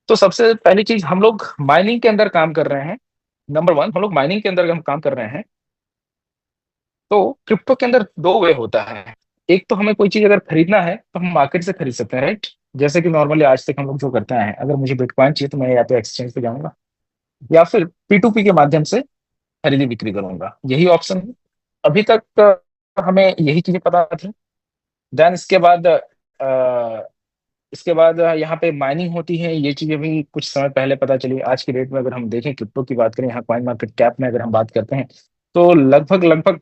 तो सबसे पहली चीज, हम लोग माइनिंग के अंदर काम कर रहे हैं। नंबर वन, हम लोग माइनिंग के अंदर हम काम कर रहे हैं। तो क्रिप्टो के अंदर दो वे होता है। एक तो हमें कोई चीज अगर खरीदना है तो हम मार्केट से खरीद सकते हैं, राइट। जैसे कि नॉर्मली आज तक हम लोग जो करते हैं, अगर मुझे बिटकॉइन चाहिए तो मैं या तो एक्सचेंज पे जाऊंगा या फिर P2P के माध्यम से खरीदी बिक्री करूंगा, यही ऑप्शन है। अभी तक हमें यही चीजें पता थी। देन इसके बाद यहाँ पे माइनिंग होती है, ये चीजें भी कुछ समय पहले पता चली। आज की डेट में अगर हम देखें, क्रिप्टो की बात करें, यहाँ कॉइन मार्केट कैप में अगर हम बात करते हैं, तो लगभग लगभग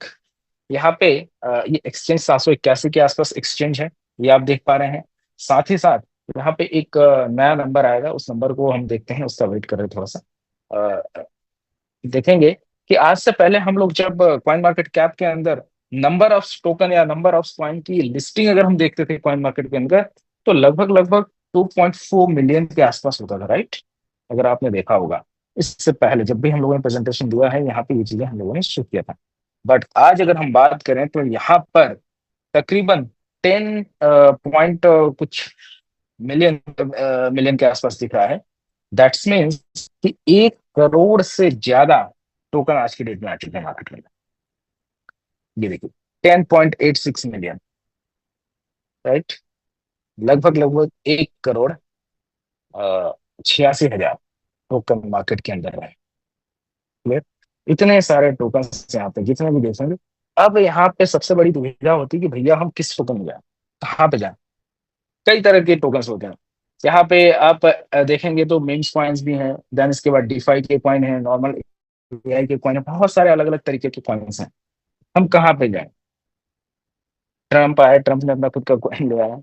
यहाँ पे ये एक्सचेंज 781 के आसपास एक्सचेंज है, ये आप देख पा रहे हैं। साथ ही साथ यहाँ पे एक नया नंबर आएगा, उस नंबर को हम देखते हैं, उसका वेट कर रहे हैं थोड़ा सा। देखेंगे कि आज से पहले हम लोग जब कॉइन मार्केट कैप के अंदर नंबर ऑफ टोकन या नंबर ऑफ कॉइन की लिस्टिंग अगर हम देखते थे कॉइन मार्केट के अंदर, तो लगभग लगभग 2.4 मिलियन के आसपास होता था, राइट। अगर आपने देखा होगा, इससे पहले जब भी हम लोगों ने प्रेजेंटेशन दिया है, यहाँ पे ये चीजें हम लोगों ने शुरू किया था। बट आज अगर हम बात करें तो यहाँ पर तकरीबन 10 पॉइंट कुछ मिलियन मिलियन के आसपास दिख रहा है। दैट्स मीन्स कि 1 करोड़ से ज्यादा टोकन आज की डेट में आ चुके हैं मार्केट में। ये देखिए, 10.86 मिलियन, राइट। लगभग लगभग 1 करोड़ 86 हजार टोकन मार्केट के अंदर है। क्लियर। इतने सारे टोकन यहाँ पे जितने भी देखेंगे। अब यहाँ पे सबसे बड़ी दुविधा होती है कि भैया हम किस टोकन में जाए, कहाँ पे जाए। कई तरह के टोकन्स होते हैं। यहाँ पे आप देखेंगे तो मेम्स कॉइन्स भी हैं, देन इसके बाद डीफाई के कॉइन है, नॉर्मल एआई के कॉइन है, बहुत सारे अलग अलग तरीके के कॉइन्स हैं। हम कहाँ पे जाएं। ट्रम्प आया, ट्रम्प ने अपना खुद का कॉइन ले आया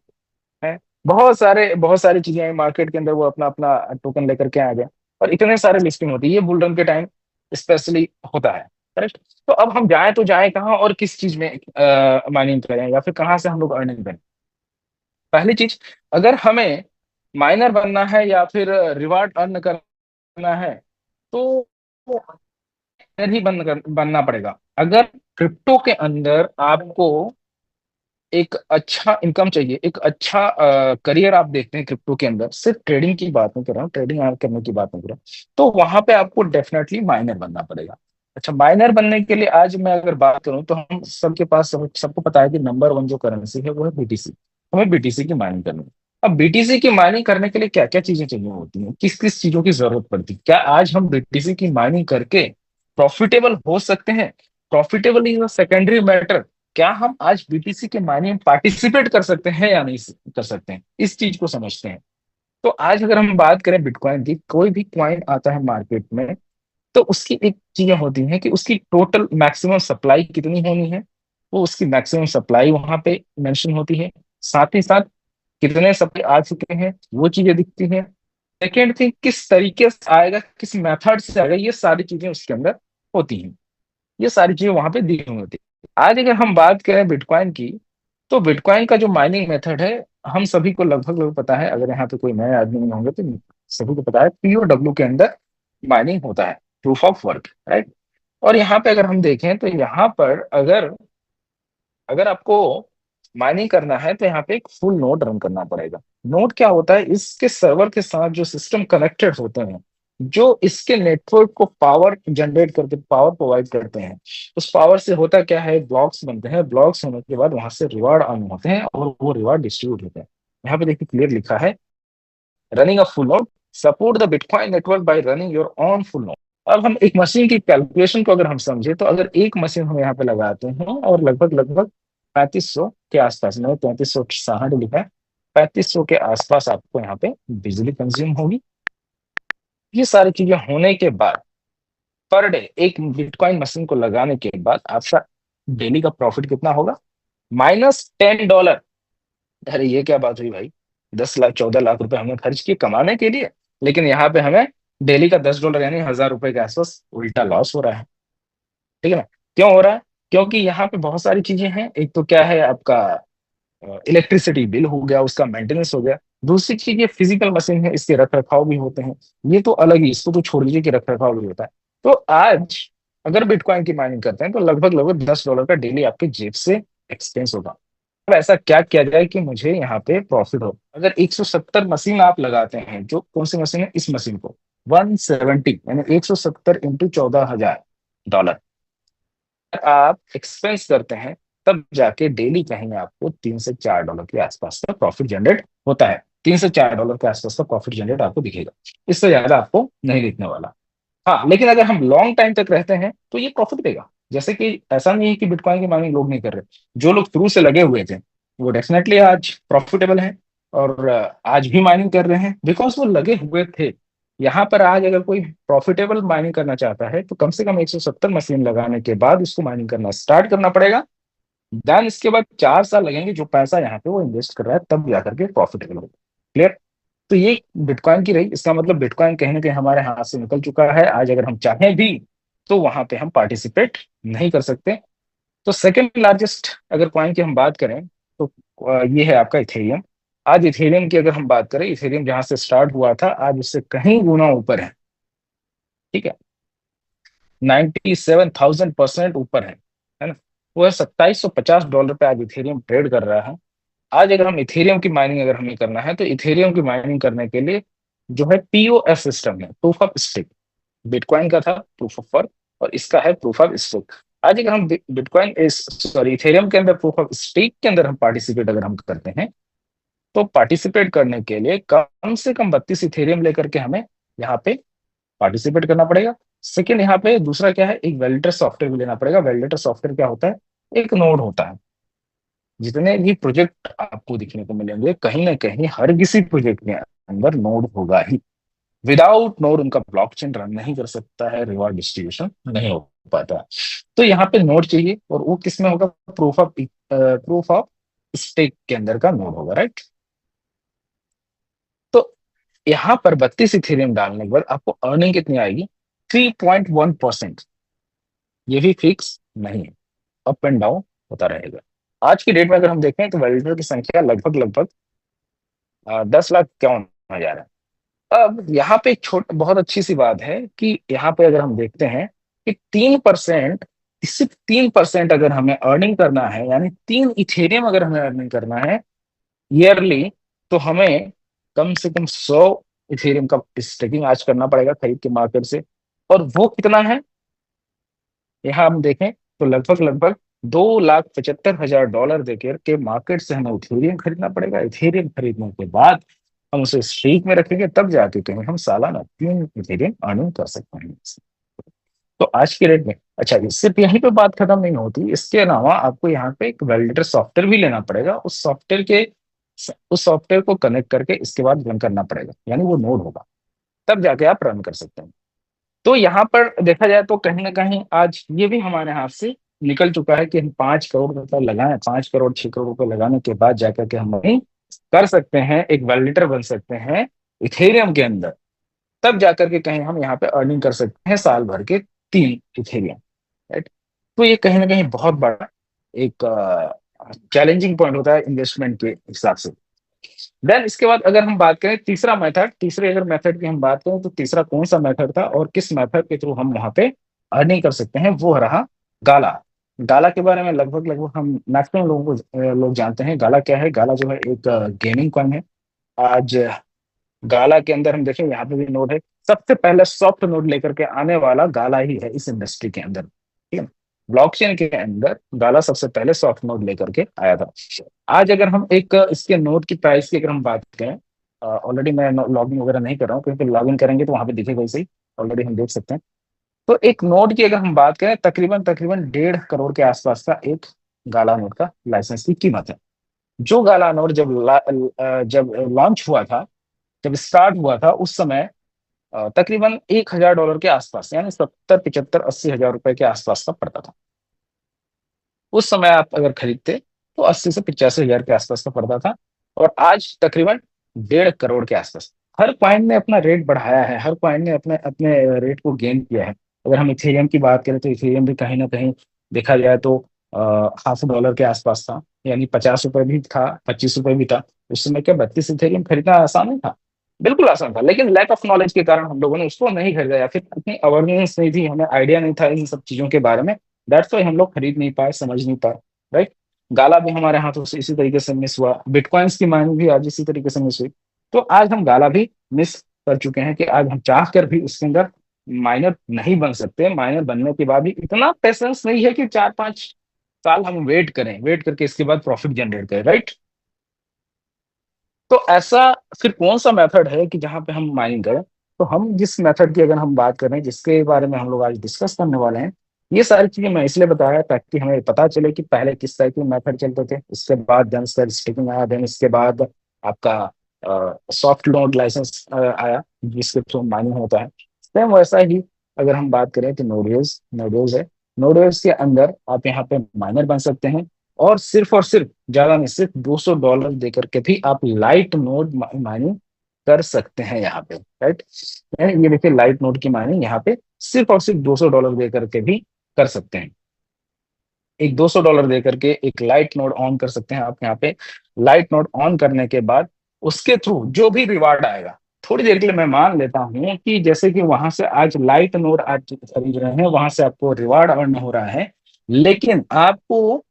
है। बहुत सारी चीजें हैं मार्केट के अंदर, वो अपना अपना टोकन लेकर के आ गए। और इतने सारे लिस्टिंग होती है, ये बुल रन के टाइम स्पेशली होता है, करेक्ट। तो अब हम जाएं तो जाएं कहाँ और किस चीज में माइनिंग करें, या फिर कहाँ से हम लोग अर्निंग करें। पहली चीज, अगर हमें माइनर बनना है या फिर रिवार्ड अर्न करना है, तो माइनर ही बनना पड़ेगा। अगर क्रिप्टो के अंदर आपको एक अच्छा इनकम चाहिए, एक अच्छा करियर आप देखते हैं क्रिप्टो के अंदर, सिर्फ ट्रेडिंग की बात नहीं कर रहा हूँ, ट्रेडिंग आप करने की बात नहीं कर रहा हूँ, तो वहां पे आपको डेफिनेटली माइनर बनना पड़ेगा। अच्छा, माइनर बनने के लिए आज मैं अगर बात करूं तो हम सबके पास सबको पता है कि नंबर वन जो करेंसी है वो है BTC। हमें BTC की माइनिंग करनी है। अब BTC की माइनिंग करने के लिए क्या क्या चीजें चाहिए होती हैं, किस किस चीजों की जरूरत पड़ती है, क्या आज हम BTC की माइनिंग करके प्रॉफिटेबल हो सकते हैं। Profitable is a secondary matter. क्या हम आज BTC के मायने में पार्टिसिपेट कर सकते हैं या नहीं कर सकते हैं, इस चीज को समझते हैं। तो आज अगर हम बात करें बिटकॉइन की, कोई भी क्वाइन आता है मार्केट में, तो उसकी एक चीजें होती हैं कि उसकी टोटल मैक्सिमम सप्लाई कितनी होनी है। वो उसकी मैक्सिमम सप्लाई वहां पे मेंशन होती है। साथ ही साथ कितने सप्लाई आ चुके हैं वो चीजें दिखती हैं। सेकेंड थिंग, किस तरीके से आएगा, किस मेथड से आएगा, ये सारी चीजें उसके अंदर होती हैं। ये सारी चीजें वहां पे दी हुई होती है। आज अगर हम बात करें बिटकॉइन की, तो बिटकॉइन का जो माइनिंग मेथड है, हम सभी को लगभग लगभग पता है। अगर यहाँ पे कोई नए आदमी नहीं होंगे तो सभी को पता है, POW के अंदर माइनिंग होता है, प्रूफ ऑफ वर्क, राइट। और यहाँ पे अगर हम देखें तो यहाँ पर अगर अगर आपको माइनिंग करना है तो यहाँ पे एक फुल नोड रन करना पड़ेगा। नोड क्या होता है, इसके सर्वर के साथ जो सिस्टम कनेक्टेड होते हैं, जो इसके नेटवर्क को पावर जनरेट करके पावर प्रोवाइड करते हैं, उस पावर से होता क्या है, ब्लॉक्स बनते हैं। ब्लॉक्स होने के बाद वहां से रिवार्ड अर्न होते हैं और वो रिवार्ड डिस्ट्रीब्यूट होते हैं। यहाँ पे देखिए क्लियर लिखा है, running a full node support the bitcoin network bye running your on full node. अब हम एक मशीन की कैलकुलेशन को अगर हम समझे, तो अगर एक मशीन हम यहाँ पे लगाते हैं और लगभग लगभग 3500 के आसपास, मैंने 3360 लिखा है, 3500 के आसपास आपको यहाँ पे बिजली कंज्यूम होगी। ये सारी चीजें होने के बाद पर डे एक बिटकॉइन मशीन को लगाने के बाद आपका डेली का प्रॉफिट कितना होगा, -$10। अरे ये क्या बात हुई भाई, 10 लाख 14 लाख रुपए हमने खर्च किए कमाने के लिए, लेकिन यहाँ पे हमें डेली का $10 यानी 1000 रुपए के आसपास उल्टा लॉस हो रहा है। ठीक है ना। क्यों हो रहा है, क्योंकि यहाँ पे बहुत सारी चीजें हैं। एक तो क्या है, आपका इलेक्ट्रिसिटी बिल हो गया, उसका मेंटेनेंस हो गया। दूसरी चीज, ये फिजिकल मशीन है, इसके रख रखाव भी होते हैं। ये तो अलग ही, इसको तो छोड़ दीजिए कि रख रखाव भी होता है। तो आज अगर बिटकॉइन की माइनिंग करते हैं तो लगभग लगभग $10 का डेली आपके जेब से एक्सपेंस होगा। अब ऐसा क्या किया जाए कि मुझे यहाँ पे प्रॉफिट हो। अगर 170 मशीन आप लगाते हैं, जो कौन सी मशीन है, इस मशीन को 170 यानी 170 इंटू 14,000 डॉलर आप एक्सपेंस करते हैं, तब जाके डेली कहीं आपको $3 से $4 के आसपास का प्रॉफिट जनरेट होता है। $3 से $4 के आसपास का प्रॉफिट जनरेट आपको दिखेगा, इससे ज्यादा आपको नहीं दिखने वाला। हाँ, लेकिन अगर हम लॉन्ग टाइम तक रहते हैं तो ये प्रॉफिट देगा। जैसे कि ऐसा नहीं है कि बिटकॉइन की माइनिंग लोग नहीं कर रहे, जो लोग शुरू से लगे हुए थे वो डेफिनेटली आज प्रॉफिटेबल हैं, और आज भी माइनिंग कर रहे हैं बिकॉज वो लगे हुए थे। यहाँ पर आज अगर कोई प्रॉफिटेबल माइनिंग करना चाहता है तो कम से कम 170 मशीन लगाने के बाद उसको माइनिंग करना स्टार्ट करना पड़ेगा। देन इसके बाद 4 साल लगेंगे, जो पैसा यहाँ पे वो इन्वेस्ट कर रहा है तब जाकर के प्रॉफिटेबल होगा। क्लियर? तो ये बिटकॉइन की रही। इसका मतलब बिटकॉइन कहीं ना कहीं हमारे हाथ से निकल चुका है। आज अगर हम चाहें भी तो वहां पे हम पार्टिसिपेट नहीं कर सकते। तो सेकंड लार्जेस्ट अगर कॉइन की हम बात करें तो ये है आपका इथेरियम। आज इथेरियम की अगर हम बात करें, इथेरियम जहां से स्टार्ट हुआ था आज उससे कहीं गुना ऊपर है। ठीक है, 97,000% ऊपर है ना। वो है $2750 पे आज इथेरियम ट्रेड कर रहा है। आज अगर हम इथेरियम की माइनिंग अगर हमें करना है तो इथेरियम की माइनिंग करने के लिए जो है पीओएस सिस्टम है, प्रूफ ऑफ स्टेक। बिटकॉइन का था प्रूफ ऑफ वर्क, और इसका है प्रूफ ऑफ स्टेक। आज अगर हम बिटकॉइन इस सॉरी इथेरियम के अंदर प्रूफ ऑफ स्टेक के अंदर हम पार्टिसिपेट अगर हम करते हैं, तो पार्टिसिपेट करने के लिए कम से कम 32 इथेरियम लेकर के हमें यहाँ पे पार्टिसिपेट करना पड़ेगा। सेकेंड, यहाँ पे दूसरा क्या है, एक वैलिडेटर सॉफ्टवेयर भी लेना पड़ेगा। वैलिडेटर सॉफ्टवेयर क्या होता है, एक नोड होता है। जितने भी प्रोजेक्ट आपको दिखने को मिलेंगे कहीं ना कहीं हर किसी प्रोजेक्ट के अंदर नोड होगा ही। विदाउट नोड उनका ब्लॉकचेन रन नहीं कर सकता है, रिवॉर्ड डिस्ट्रीब्यूशन नहीं हो पाता है। तो यहाँ पे नोड चाहिए, और वो किस में होगा, प्रूफ ऑफ स्टेक के अंदर का नोड होगा, राइट। तो यहाँ पर 32 इथेरियम डालने के बाद आपको अर्निंग कितनी आएगी, 3.1%। ये भी फिक्स नहीं है, अप एंड डाउन होता रहेगा। आज की डेट में अगर हम देखें तो वैलिडेटर की संख्या लगभग लगभग 10,51,000 है। अब यहाँ पे एक छोट बहुत अच्छी सी बात है कि यहाँ पे अगर हम देखते हैं कि 3%, सिर्फ 3% अगर हमें अर्निंग करना है, यानी 3 इथेरियम अगर हमें अर्निंग करना है ईयरली, तो हमें कम से कम 100 इथेरियम का स्टेकिंग आज करना पड़ेगा खरीद के मार्केट से। और वो कितना है, यहाँ हम देखें तो लगभग लगभग $2,75,000 देकर के मार्केट से हमें इथेरियम खरीदना पड़ेगा। इथेरियम खरीदने के बाद हम उसे स्ट्रीक में रखेंगे, तब जाके कहीं हम सालाना 3 इथेरियम अर्निंग कर सकते हैं। तो आज के रेट में, अच्छा, सिर्फ यहीं पे बात खत्म नहीं होती, इसके अलावा आपको यहाँ पे एक वैलिडेटर सॉफ्टवेयर भी लेना पड़ेगा। उस सॉफ्टवेयर को कनेक्ट करके इसके बाद रन करना पड़ेगा, यानी वो नोड होगा, तब जाके आप रन कर सकते हैं। तो यहाँ पर देखा जाए तो कहीं ना कहीं आज ये भी हमारे हाथ से निकल चुका है कि हम 5 करोड़ रुपए लगाएं, 5 करोड़ 6 करोड़ रुपए लगाने के बाद जाकर के हम वहीं कर सकते हैं, एक वैलिडेटर बन सकते हैं इथेरियम के अंदर। तब जाकर के कहीं हम यहाँ पे अर्निंग कर सकते हैं साल भर के 3 इथेरियम, राइट। तो ये कहीं ना कहीं बहुत बड़ा एक चैलेंजिंग पॉइंट होता है इन्वेस्टमेंट के हिसाब से। देन इसके बाद अगर हम बात करें तीसरा मेथड, तीसरे अगर मेथड की हम बात करें तो तीसरा कौन सा मेथड था और किस मेथड के थ्रू हम वहां पे अर्निंग कर सकते हैं, वो रहा गाला। गाला के बारे में लगभग लगभग हम मैक्सिमम लोगों को लोग जानते हैं। गाला क्या है, गाला जो है एक गेमिंग कॉइन है। आज गाला के अंदर हम देखें, यहाँ पे भी नोड है। सबसे पहले सॉफ्ट नोड लेकर के आने वाला गाला ही है इस इंडस्ट्री के अंदर, ठीक है। ब्लॉकचेन के अंदर गाला सबसे पहले सॉफ्ट नोड लेकर के आया था। आज अगर हम एक इसके नोड की प्राइस की अगर हम बात करें, ऑलरेडी मैं लॉगिन वगैरह नहीं कर रहा हूँ क्योंकि लॉगिन करेंगे तो वहां पे दिखेगा ही, ऑलरेडी हम देख सकते हैं। तो एक नोड की अगर हम बात करें, तकरीबन तकरीबन 1.5 करोड़ के आसपास का एक गाला नोड का लाइसेंस की कीमत है। जो गाला नोड जब लॉन्च हुआ था, जब स्टार्ट हुआ था, उस समय तकरीबन $1,000 के आसपास, यानी 70 75 80 हजार रुपए के आसपास का पड़ता था। उस समय आप अगर खरीदते तो 80 से 85 हजार के आसपास का पड़ता था। और आज तकरीबन 1.5 करोड़ के आसपास। हर कॉइन ने अपना रेट बढ़ाया है, हर कॉइन ने अपने अपने रेट को गेन किया है। अगर हम इथेरियम की बात करें तो इथेरियम भी कहीं ना कहीं देखा जाए तो $0.5 के आसपास था, यानी $50 भी था, $25 भी था। उस समय क्या 32 इथेरियम खरीदना आसान नहीं था? बिल्कुल आसान था, लेकिन लैक ऑफ नॉलेज के कारण हम लोगों ने उसको नहीं खरीदा, या फिर उतनी अवेयरनेस नहीं थी, हमें आइडिया नहीं था इन सब चीजों के बारे में। दैट्स वाई हम लोग खरीद नहीं पाए, समझ नहीं पाए, राइट। गाला भी हमारे हाथों से इसी तरीके से मिस हुआ, बिटकॉइंस की माइनिंग भी आज इसी तरीके से मिस हुई। तो आज हम गाला भी मिस कर चुके हैं कि आज हम चाह कर भी उसके अंदर माइनर नहीं बन सकते। माइनर बनने के बाद भी इतना पेशेंस नहीं है कि 4-5 साल हम वेट करें, वेट करके इसके बाद प्रॉफिट जनरेट करें, राइट। तो ऐसा फिर कौन सा मेथड है कि जहां पे हम माइनिंग करें? तो हम जिस मेथड की अगर हम बात कर रहे हैं, जिसके बारे में हम लोग आज डिस्कस करने वाले हैं, ये सारी चीजें मैं इसलिए बताया ताकि हमें पता चले कि पहले किस तरह के मेथड चलते थे, उसके बाद देन उसका स्टिकिंग आया, देन इसके बाद आपका सॉफ्ट लोड लाइसेंस आया जिसके थ्रू माइनिंग होता है। सेम वैसा ही अगर हम बात करें तो नोडेज नोडेज है। नोडेज के अंदर आप यहाँ पे माइनर बन सकते हैं, और सिर्फ ज्यादा नहीं, सिर्फ $200 देकर के भी आप लाइट नोड माइनिंग कर सकते हैं यहाँ पे, राइट। ये देखिए लाइट नोड की माइनिंग यहाँ पे सिर्फ और सिर्फ $200 दे करके भी कर सकते हैं। एक $200 दे करके एक लाइट नोड ऑन कर सकते हैं आप यहाँ पे। लाइट नोड ऑन करने के बाद उसके थ्रू जो भी रिवार्ड आएगा, थोड़ी देर के लिए मैं मान लेता हूँ कि जैसे कि वहां से आज लाइट नोड आज खरीद रहे हैं, वहां से आपको रिवार्ड अर्न हो रहा है, लेकिन आपको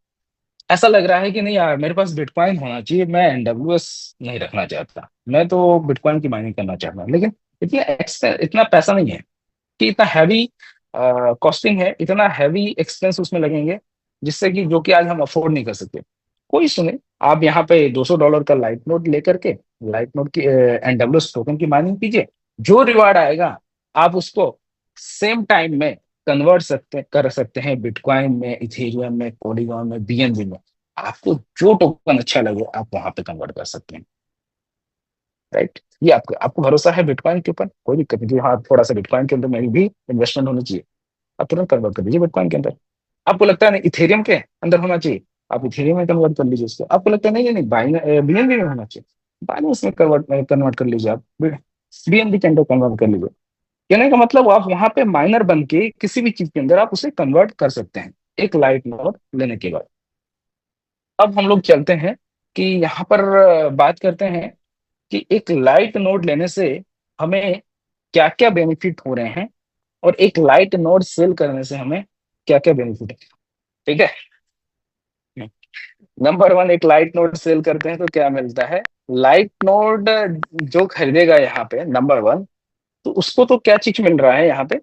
ऐसा लग रहा है कि नहीं यार मेरे पास बिटकॉइन होना चाहिए, मैं एनडब्ल्यूएस नहीं रखना चाहता, मैं तो बिटकॉइन की माइनिंग करना चाहता हूँ, लेकिन इतना पैसा नहीं है कि इतना हैवी कॉस्टिंग है, इतना हैवी एक्सपेंस उसमें लगेंगे जिससे कि जो कि आज हम अफोर्ड नहीं कर सकते। कोई सुने, आप यहाँ पे $200 का लाइट नोट लेकर के लाइट नोट की एनडब्ल्यूएस टोकन की माइनिंग कीजिए, जो रिवार्ड आएगा आप उसको सेम टाइम में कर सकते हैं बिटकॉइन में, इथेरियम में, पॉलीगॉन में, बीएनबी में। आपको जो टोकन अच्छा लगे आप वहां पे कन्वर्ट कर सकते हैं, राइट। ये आपको आपको भरोसा है बिटकॉइन के ऊपर, कोई दिक्कत नहीं, हाँ थोड़ा सा बिटकॉइन के अंदर मेरी भी इन्वेस्टमेंट होनी चाहिए, आप तुरंत कन्वर्ट कर दीजिए बिटकॉइन के अंदर। आपको लगता है नहीं इथेरियम के अंदर होना चाहिए, आप इथेरियम में कन्वर्ट कर लीजिए उसको। आपको लगता है नहीं नहीं बीएनबी में होना चाहिए, बाइनेंस में कन्वर्ट कन्वर्ट कर लीजिए, आप बीएनबी के अंदर कन्वर्ट कर लीजिए। कहने का मतलब आप वहां पे माइनर बन के किसी भी चीज के अंदर आप उसे कन्वर्ट कर सकते हैं एक लाइट नोड लेने के बाद। अब हम लोग चलते हैं कि यहाँ पर बात करते हैं कि एक लाइट नोड लेने से हमें क्या क्या बेनिफिट हो रहे हैं, और एक लाइट नोड सेल करने से हमें क्या क्या बेनिफिट है, ठीक है। नंबर वन, एक लाइट नोड सेल करते हैं तो क्या मिलता है? लाइट नोड जो खरीदेगा यहाँ पे नंबर वन, तो उसको तो क्या चीज मिल रहा है यहाँ पे?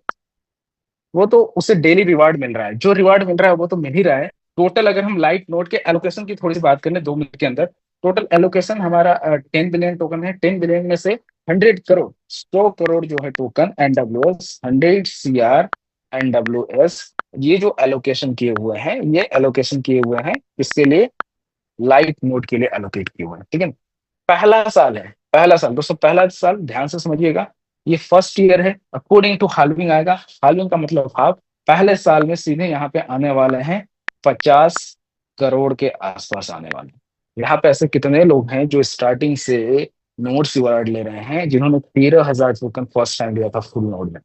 वो तो उसे डेली रिवार्ड मिल रहा है, जो रिवार्ड मिल रहा है वो तो मिल ही रहा है। टोटल अगर हम लाइट नोट के एलोकेशन की थोड़ी सी बात करें 2 मिनट के अंदर, टोटल एलोकेशन हमारा 10 बिलियन टोकन है। 10 बिलियन में से 100 करोड़, 100 करोड़ जो है टोकन एनडब्ल्यूएस, 100 CR एनडब्ल्यूएस, ये जो एलोकेशन किए हुए हैं, ये एलोकेशन किए हुए हैं इसके लिए, लाइट नोट के लिए एलोकेट किए हुए हैं, ठीक है। पहला साल है, पहला साल दोस्तों, पहला साल ध्यान से समझिएगा, ये फर्स्ट ईयर है। अकॉर्डिंग टू हाल्विंग आएगा, हाल्विंग का मतलब हाफ। पहले साल में सीधे यहाँ पे आने वाले हैं 50 करोड़ के आसपास आने वाले हैं। यहाँ पे ऐसे कितने लोग हैं जो स्टार्टिंग से नोट्स रिवार्ड ले रहे हैं, जिन्होंने 13,000 टोकन फर्स्ट टाइम लिया था फुल नोड में।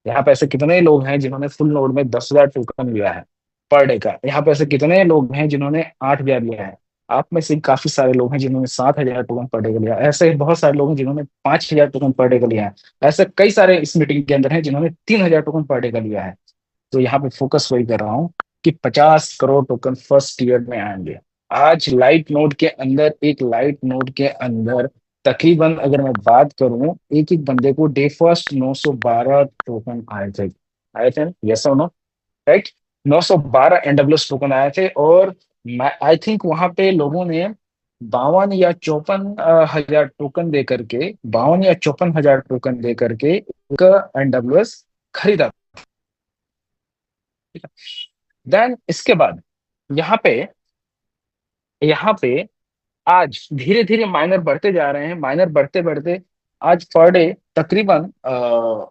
यहाँ पे ऐसे कितने लोग हैं जिन्होंने फुल नोड में 10,000 टोकन लिया है पर डे का। यहाँ पे ऐसे कितने लोग हैं जिन्होंने 8,000 लिया है। आप में से काफी सारे लोग हैं जिन्होंने 7,000 टोकन पर डे का लिया है। ऐसे बहुत सारे लोग हैं जिन्होंने 5,000 टोकन पर डे का लिया है। ऐसे कई सारे इस मीटिंग के अंदर हैं जिन्होंने 3,000 टोकन पर डे का लिया है। तो यहाँ पे फोकस वही कर रहा हूँ कि 50 करोड़ टोकन फर्स्ट ईयर में आएंगे। आज लाइट नोड के अंदर, एक लाइट नोड के अंदर तकरीबन अगर मैं बात करूं, एक एक बंदे को डे फर्स्ट 912 टोकन आए थे। आए थे, यस और नो, राइट। 912 एनडब्ल्यूएस टोकन आए थे, और मैं आई थिंक वहां पे लोगों ने 52 या 54 हजार टोकन दे करके, 52 या 54 हजार टोकन दे करके एक एनडब्ल्यूएस खरीदा। देन इसके बाद यहाँ पे यहाँ पे आज धीरे धीरे माइनर बढ़ते जा रहे हैं, माइनर बढ़ते बढ़ते आज पर डे तकरीबन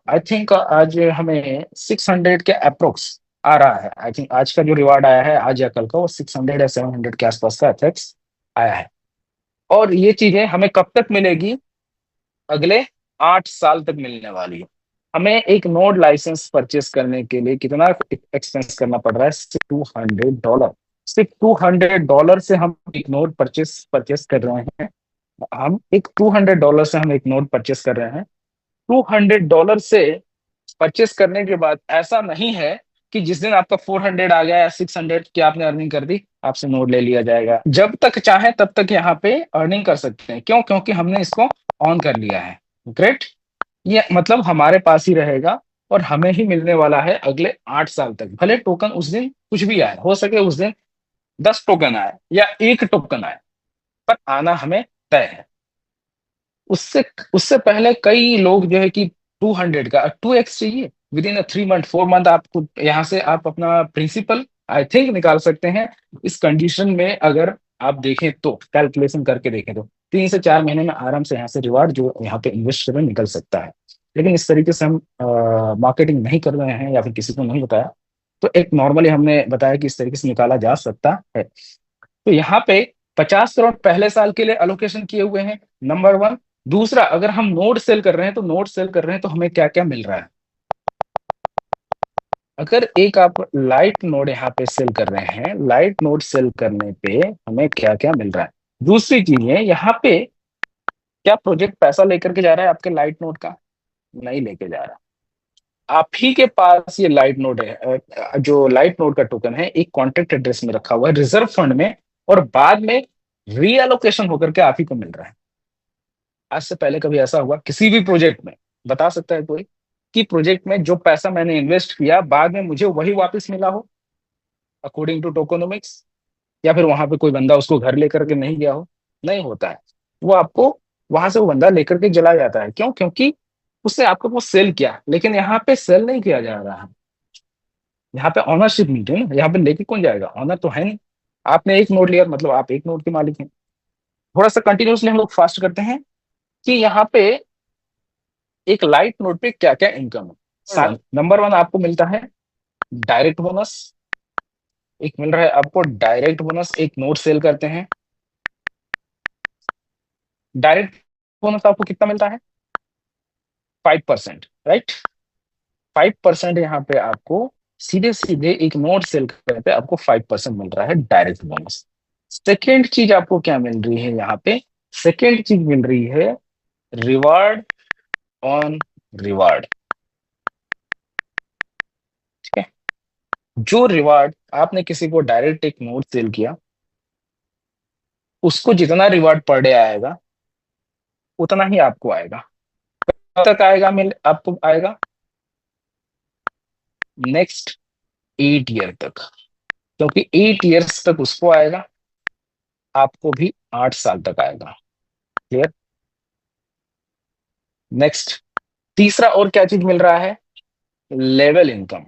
आई थिंक आज हमें 600 के अप्रोक्स आ रहा है। आई थिंक आज का जो रिवार्ड आया है आज या कल का, वो 600 या 700 के आसपास का अप्रोक्स आया है। और ये चीजें हमें कब तक मिलेगी? अगले 8 साल तक मिलने वाली है। हमें एक नोड लाइसेंस परचेस करने के लिए कितना एक्सपेंस करना पड़ रहा है? सिर्फ $200। सिर्फ $200 से हम एक नोड परचेस परचेस कर रहे हैं। हम एक $200 से हम एक नोड परचेस कर रहे हैं। $200 से परचेस करने के बाद ऐसा नहीं है कि जिस दिन आपका 400 आ गया या 600 की आपने अर्निंग कर दी, आपसे नोट ले लिया जाएगा। जब तक चाहे तब तक यहाँ पे अर्निंग कर सकते हैं। क्यों? क्योंकि हमने इसको ऑन कर लिया है। ग्रेट। ये मतलब हमारे पास ही रहेगा और हमें ही मिलने वाला है अगले 8 साल तक। भले टोकन उस दिन कुछ भी आए, हो सके उस दिन 10 टोकन आए या 1 टोकन आए, पर आना हमें तय है। उससे उससे पहले कई लोग जो है कि 200 का 2x चाहिए विद इन 3 मंथ 4 मंथ, आपको यहाँ से आप अपना प्रिंसिपल आई थिंक निकाल सकते हैं। इस कंडीशन में अगर आप देखें तो, कैलकुलेशन करके देखें तो 3 से 4 महीने में आराम से यहाँ से रिवार्ड जो यहाँ पे इन्वेस्टर में निकल सकता है। लेकिन इस तरीके से हम मार्केटिंग नहीं कर रहे हैं या फिर किसी को नहीं बताया, तो एक नॉर्मली हमने बताया कि इस तरीके से निकाला जा सकता है। तो यहाँ पे 50 करोड़ पहले साल के लिए अलोकेशन किए हुए हैं, नंबर वन। दूसरा, अगर हम नोट सेल कर रहे हैं तो नोट सेल कर रहे हैं तो हमें क्या क्या मिल रहा है। अगर एक आप लाइट नोट यहाँ पे सेल कर रहे हैं, लाइट नोट सेल करने पे हमें क्या क्या मिल रहा है। दूसरी चीज है, यहाँ पे क्या प्रोजेक्ट पैसा लेकर के जा रहा है आपके लाइट नोट का? नहीं लेके जा रहा। आप ही के पास ये लाइट नोट है, जो लाइट नोट का टोकन है, एक कॉन्ट्रैक्ट एड्रेस में रखा हुआ है रिजर्व फंड में, और बाद में रीएलोकेशन होकर के आप ही को मिल रहा है। आज से पहले कभी ऐसा हुआ किसी भी प्रोजेक्ट में? बता सकता है कोई कि प्रोजेक्ट में जो पैसा मैंने इन्वेस्ट किया बाद में मुझे वही वापस मिला हो अकॉर्डिंग टू टोकोनोमिक्स? या फिर वहां पे कोई बंदा उसको घर लेकर के नहीं गया हो? नहीं होता है। वो आपको वहां से वो बंदा लेकर के चला जाता है। क्यों? क्योंकि उसने आपको वो सेल किया। लेकिन यहाँ पे सेल नहीं किया जा रहा है, यहाँ पे ऑनरशिप नहीं है ना। यहाँ पे लेके कौन जाएगा? ऑनर तो है नहीं। आपने एक नोट लिया मतलब आप एक नोट के मालिक हैं। थोड़ा सा कंटिन्यूसली हम लोग फास्ट करते हैं कि यहाँ पे एक लाइट नोट पे क्या क्या इनकम है। नंबर वन आपको मिलता है डायरेक्ट बोनस। एक मिल रहा है आपको डायरेक्ट बोनस, एक नोट सेल करते हैं। डायरेक्ट बोनस आपको कितना मिलता है? 5%, राइट। 5% यहाँ पे आपको सीधे सीधे एक नोट सेल करने पे आपको 5% मिल रहा है डायरेक्ट बोनस। सेकेंड चीज आपको क्या मिल रही है यहाँ पे? सेकेंड चीज मिल रही है रिवार्ड ऑन रिवार्ड। ठीक है। जो रिवार्ड आपने किसी को डायरेक्ट एक नोट सेल किया, उसको जितना रिवार्ड पर डे आएगा उतना ही आपको आएगा। कब तक आएगा? मिल आपको आएगा नेक्स्ट 8 ईयर तक। क्योंकि 8 ईयर्स तक उसको आएगा, आपको भी 8 साल तक आएगा। क्लियर? नेक्स्ट, तीसरा और क्या चीज मिल रहा है? लेवल इनकम,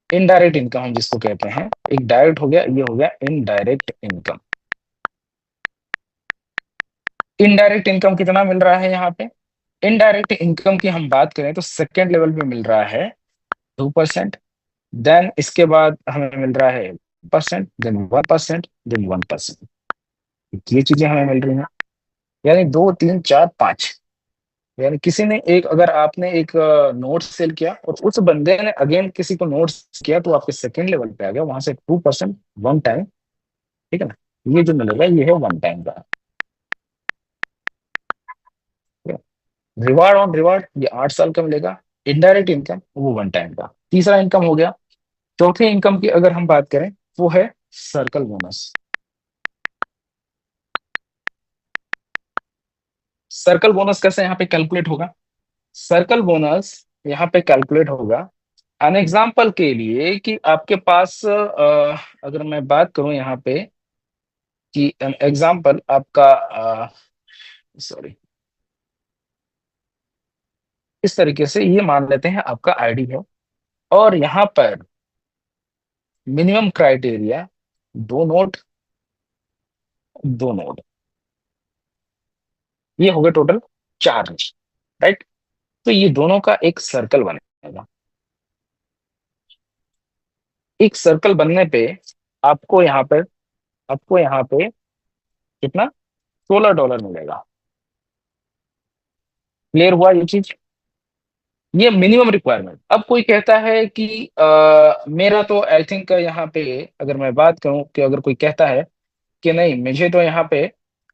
इनडायरेक्ट इनकम हम जिसको कहते हैं। एक डायरेक्ट हो गया, ये हो गया इनडायरेक्ट इनकम। इनडायरेक्ट इनकम कितना मिल रहा है यहाँ पे? इनडायरेक्ट इनकम की हम बात करें तो सेकेंड लेवल पे मिल रहा है 2%। देन इसके बाद हमें मिल रहा है परसेंट, देन 1%, देन 1%। ये चीजें हमें मिल रही हैं। यानी 2 3 4 5, यानी किसी ने एक, अगर आपने एक नोट सेल किया और उस बंदे ने अगेन किसी को नोट किया, तो आपके सेकेंड लेवल पे आ गया, वहां से 2% वन टाइम। ठीक है ना? ये जो मिलेगा ये है वन टाइम का। रिवार्ड ऑन रिवार्ड ये 8 साल का मिलेगा। इनडायरेक्ट इनकम वो वन टाइम का। तीसरा इनकम हो गया। चौथे इनकम की अगर हम बात करें, वो है सर्कल बोनस। सर्कल बोनस कैसे यहाँ पे कैलकुलेट होगा? सर्कल बोनस यहाँ पे कैलकुलेट होगा एन एग्जाम्पल के लिए कि आपके पास अगर मैं बात करूं यहाँ पे कि एन एग्जाम्पल आपका, सॉरी, इस तरीके से ये मान लेते हैं आपका आईडी है, और यहाँ पर मिनिमम क्राइटेरिया 2 नोट, 2 नोट, ये हो गए टोटल 4 नोट, राइट। तो ये दोनों का एक सर्कल बनेगा। एक सर्कल बनने पे आपको यहाँ पर, आपको यहाँ पे कितना? $16 मिलेगा। क्लियर हुआ ये चीज? ये मिनिमम रिक्वायरमेंट। अब कोई कहता है कि मेरा तो आई थिंक यहाँ पे, अगर मैं बात करूं कि अगर कोई कहता है कि नहीं मुझे तो यहाँ पे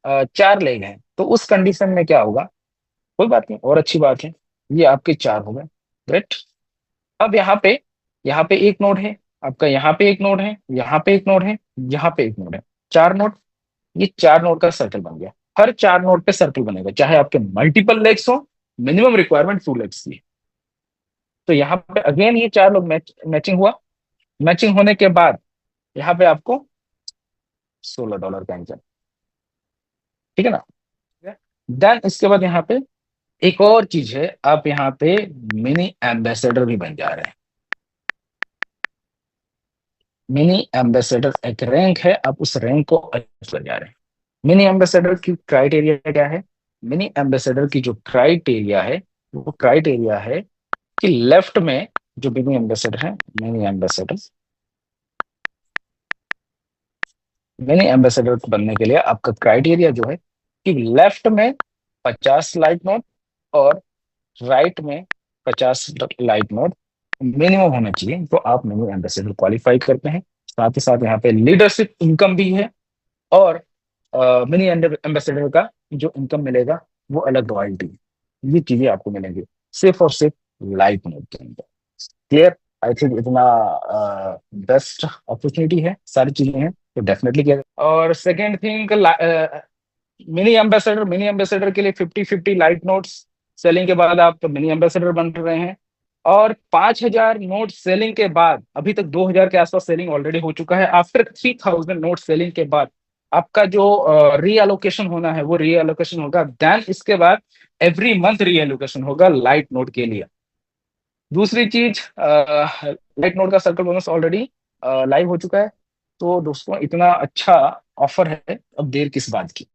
4 लेग हैं, तो उस कंडीशन में क्या होगा? कोई बात नहीं, और अच्छी बात है, ये आपके 4 हो गए। ग्रेट। अब यहाँ पे एक नोड है आपका, यहाँ पे एक नोड है, यहाँ पे एक नोड है, यहाँ पे एक नोड है, चार नोड। ये चार नोड का सर्कल बन गया। हर चार नोड पे सर्कल बनेगा, चाहे आपके मल्टीपल लेग्स हो। मिनिमम रिक्वायरमेंट 2 लेग्स की। तो यहाँ पे अगेन ये चार लोग मैचिंग हुआ। मैचिंग होने के बाद यहाँ पे आपको $16 का इंजन। ठीक है ना। देन इसके बाद यहाँ पे एक और चीज है, आप यहाँ पे मिनी एम्बेसडर भी बन जा रहे हैं। मिनी एम्बेसडर एक रैंक है, आप उस रैंक को अचीव कर जा रहे हैं। मिनी एम्बेसडर की क्राइटेरिया क्या है? मिनी एम्बेसडर की जो क्राइटेरिया है, वो क्राइटेरिया है कि लेफ्ट में जो मिनी एम्बेसडर है, मिनी एम्बेसडर, मिनी एम्बेसडर बनने के लिए आपका क्राइटेरिया जो है कि लेफ्ट में 50 लाइट नोड और राइट में 50 लाइट नोड मिनिमम होना चाहिए, तो आप मिनी एम्बेसडर क्वालिफाई करते हैं। साथ ही साथ यहाँ पे लीडरशिप इनकम भी है। और मिनी एम्बेसडर का जो इनकम मिलेगा वो अलग रॉयल्टी। ये चीजें आपको मिलेंगी सिर्फ और सिर्फ लाइट मोड के अंदर। क्लियर? आई थिंक इतना बेस्ट अपॉर्चुनिटी है, सारी चीजें हैं तो डेफिनेटली किया। और सेकेंड थिंग, मिनी एम्बेसडर के लिए 50-50 लाइट नोट्स सेलिंग के बाद आप मिनी एम्बेसडर बन रहे हैं। और 5,000 नोट सेलिंग के बाद, अभी तक 2,000 के आसपास सेलिंग ऑलरेडी हो चुका है। आफ्टर 3,000 नोट सेलिंग के बाद आपका जो रीएलोकेशन होना है वो रीएलोकेशन होगा। देन इसके बाद एवरी मंथ रीएलोकेशन होगा लाइट नोट के लिए। दूसरी चीज, लाइट नोट का सर्कल बोनस ऑलरेडी लाइव हो चुका है। तो दोस्तों इतना अच्छा ऑफर है, अब देर किस बात की।